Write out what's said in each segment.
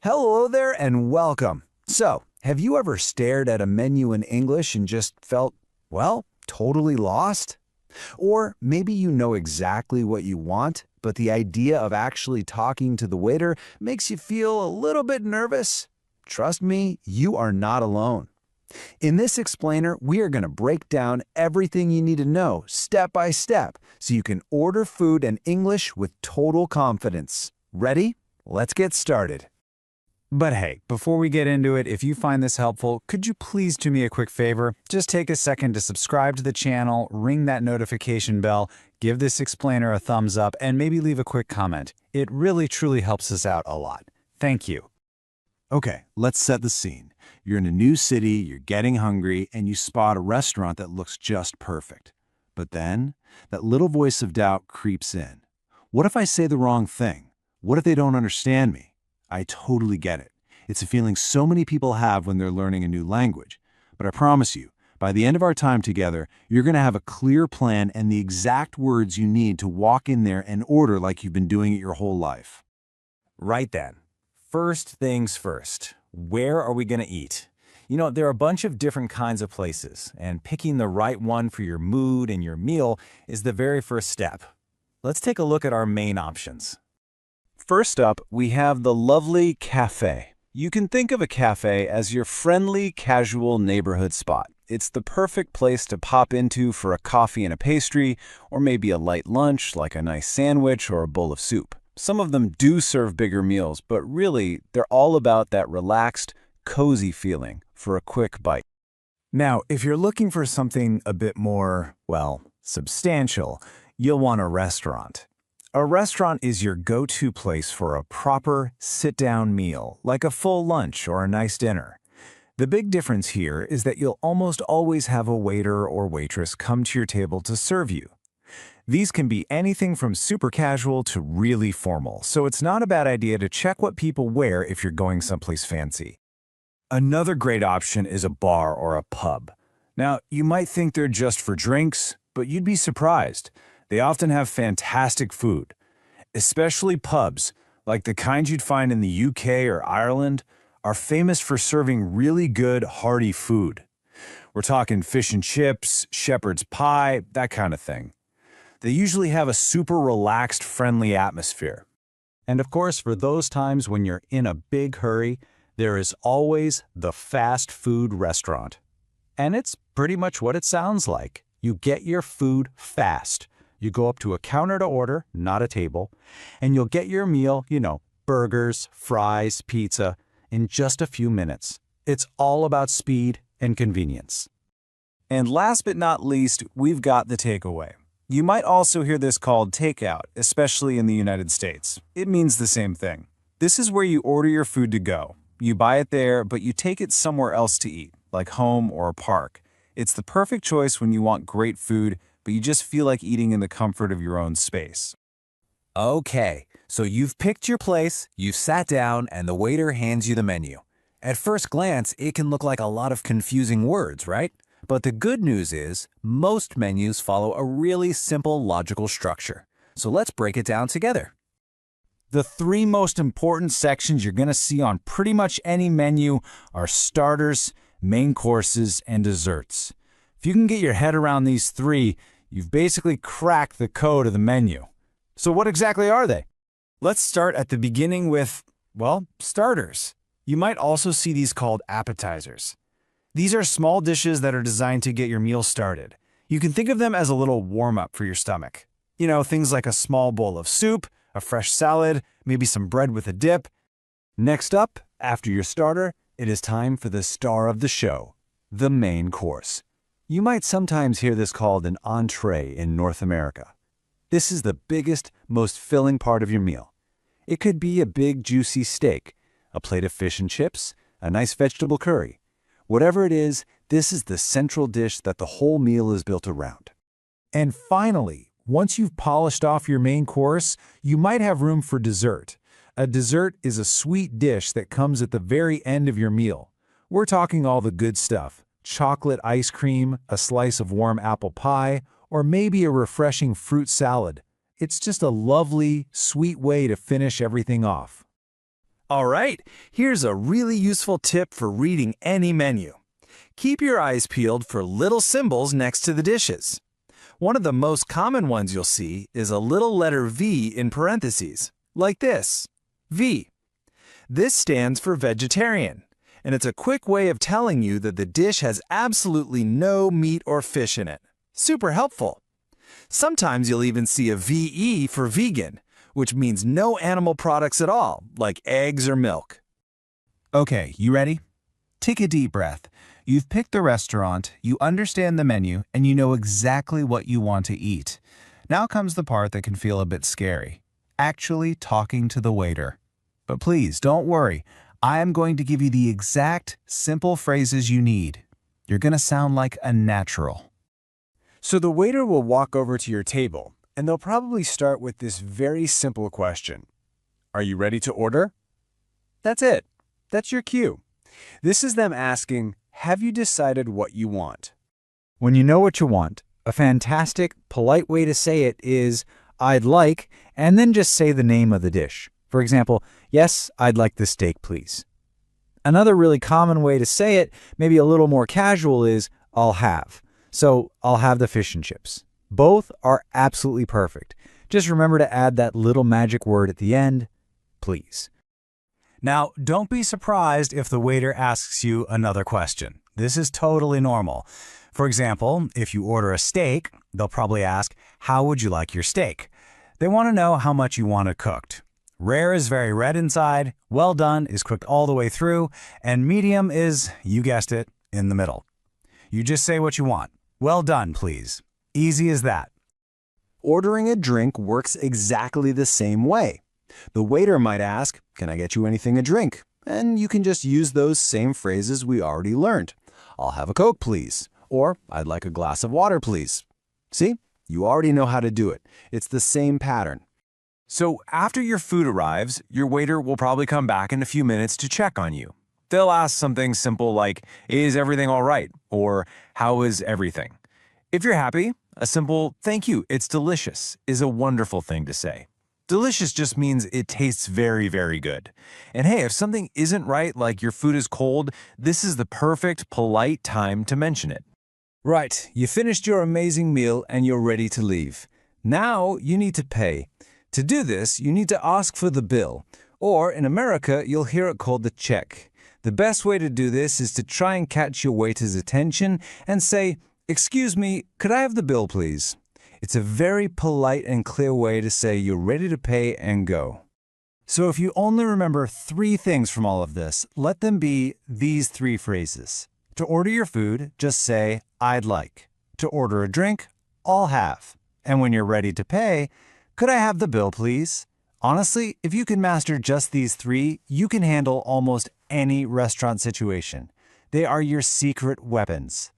Hello there and welcome. So, have you ever stared at a menu in English and just felt, well, totally lost? Or maybe you know exactly what you want, but the idea of actually talking to the waiter makes you feel a little bit nervous? Trust me, you are not alone. In this explainer, we are going to break down everything you need to know step by step so you can order food in English with total confidence. Ready? Let's get started. But hey, before we get into it, if you find this helpful, could you please do me a quick favor? Just take a second to subscribe to the channel, ring that notification bell, give this explainer a thumbs up, and maybe leave a quick comment. It really truly helps us out a lot. Thank you. Okay, let's set the scene. You're in a new city, you're getting hungry, and you spot a restaurant that looks just perfect. But then, that little voice of doubt creeps in. What if I say the wrong thing? What if they don't understand me? I totally get it. It's a feeling so many people have when they're learning a new language. But I promise you, by the end of our time together, you're going to have a clear plan and the exact words you need to walk in there and order like you've been doing it your whole life. Right then. First things first. Where are we going to eat? You know, there are a bunch of different kinds of places, and picking the right one for your mood and your meal is the very first step. Let's take a look at our main options. First up, we have the lovely cafe. You can think of a cafe as your friendly, casual neighborhood spot. It's the perfect place to pop into for a coffee and a pastry, or maybe a light lunch like a nice sandwich or a bowl of soup. Some of them do serve bigger meals, but really, they're all about that relaxed, cozy feeling for a quick bite. Now, if you're looking for something a bit more, well, substantial, you'll want a restaurant. A restaurant is your go-to place for a proper sit-down meal, like a full lunch or a nice dinner. The big difference here is that you'll almost always have a waiter or waitress come to your table to serve you. These can be anything from super casual to really formal, so it's not a bad idea to check what people wear if you're going someplace fancy. Another great option is a bar or a pub. Now, you might think they're just for drinks, but you'd be surprised. They often have fantastic food, especially pubs, like the kind you'd find in the UK or Ireland, are famous for serving really good, hearty food. We're talking fish and chips, shepherd's pie, that kind of thing. They usually have a super relaxed, friendly atmosphere. And of course, for those times when you're in a big hurry, there is always the fast food restaurant. And it's pretty much what it sounds like. You get your food fast. You go up to a counter to order, not a table, and you'll get your meal, burgers, fries, pizza, in just a few minutes. It's all about speed and convenience. And last but not least, we've got the takeaway. You might also hear this called takeout, especially in the United States. It means the same thing. This is where you order your food to go. You buy it there, but you take it somewhere else to eat, like home or a park. It's the perfect choice when you want great food, but you just feel like eating in the comfort of your own space. Okay, so you've picked your place, you've sat down, and the waiter hands you the menu. At first glance, it can look like a lot of confusing words, right? But the good news is, most menus follow a really simple logical structure. So let's break it down together. The three most important sections you're going to see on pretty much any menu are starters, main courses, and desserts. If you can get your head around these three, you've basically cracked the code of the menu. So what exactly are they? Let's start at the beginning with, well, starters. You might also see these called appetizers. These are small dishes that are designed to get your meal started. You can think of them as a little warm-up for your stomach. Things like a small bowl of soup, a fresh salad, maybe some bread with a dip. Next up, after your starter, it is time for the star of the show, the main course. You might sometimes hear this called an entree in North America. This is the biggest, most filling part of your meal. It could be a big, juicy steak, a plate of fish and chips, a nice vegetable curry. Whatever it is, this is the central dish that the whole meal is built around. And finally, once you've polished off your main course, you might have room for dessert. A dessert is a sweet dish that comes at the very end of your meal. We're talking all the good stuff. Chocolate ice cream, a slice of warm apple pie, or maybe a refreshing fruit salad. It's just a lovely, sweet way to finish everything off. All right, here's a really useful tip for reading any menu. Keep your eyes peeled for little symbols next to the dishes. One of the most common ones you'll see is a little letter V in parentheses, like this, V. This stands for vegetarian, and it's a quick way of telling you that the dish has absolutely no meat or fish in it. Super helpful. Sometimes you'll even see a VE for vegan, which means no animal products at all, like eggs or milk. Okay, you ready? Take a deep breath. You've picked the restaurant, you understand the menu, and you know exactly what you want to eat. Now comes the part that can feel a bit scary. Actually talking to the waiter. But please, don't worry. I am going to give you the exact, simple phrases you need. You're going to sound like a natural. So the waiter will walk over to your table, and they'll probably start with this very simple question. Are you ready to order? That's it. That's your cue. This is them asking, have you decided what you want? When you know what you want, a fantastic, polite way to say it is, I'd like, and then just say the name of the dish. For example, yes, I'd like the steak, please. Another really common way to say it, maybe a little more casual, is I'll have. So I'll have the fish and chips. Both are absolutely perfect. Just remember to add that little magic word at the end, please. Now, don't be surprised if the waiter asks you another question. This is totally normal. For example, if you order a steak, they'll probably ask, how would you like your steak? They want to know how much you want it cooked. Rare is very red inside, well done is cooked all the way through, and medium is, you guessed it, in the middle. You just say what you want. Well done, please. Easy as that. Ordering a drink works exactly the same way. The waiter might ask, can I get you anything to drink? And you can just use those same phrases we already learned. I'll have a Coke, please. Or, I'd like a glass of water, please. See? You already know how to do it. It's the same pattern. So after your food arrives, your waiter will probably come back in a few minutes to check on you. They'll ask something simple like, is everything all right? Or, how is everything? If you're happy, a simple, thank you, it's delicious, is a wonderful thing to say. Delicious just means it tastes very, very good. And hey, if something isn't right, like your food is cold, this is the perfect, polite time to mention it. Right, you finished your amazing meal and you're ready to leave. Now you need to pay. To do this, you need to ask for the bill, or in America, you'll hear it called the check. The best way to do this is to try and catch your waiter's attention and say, excuse me, could I have the bill, please? It's a very polite and clear way to say you're ready to pay and go. So if you only remember 3 things from all of this, let them be these 3 phrases. To order your food, just say, I'd like. To order a drink, I'll have. And when you're ready to pay, could I have the bill, please? Honestly, if you can master just these 3, you can handle almost any restaurant situation. They are your secret weapons.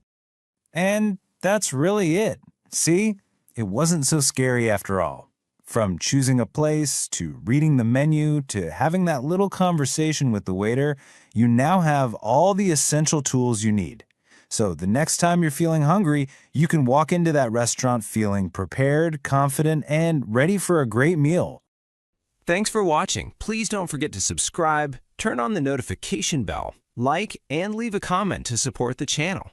And that's really it. See? It wasn't so scary after all. From choosing a place, to reading the menu, to having that little conversation with the waiter, you now have all the essential tools you need. So the next time you're feeling hungry, you can walk into that restaurant feeling prepared, confident, and ready for a great meal. Thanks for watching. Please don't forget to subscribe, turn on the notification bell, like, and leave a comment to support the channel.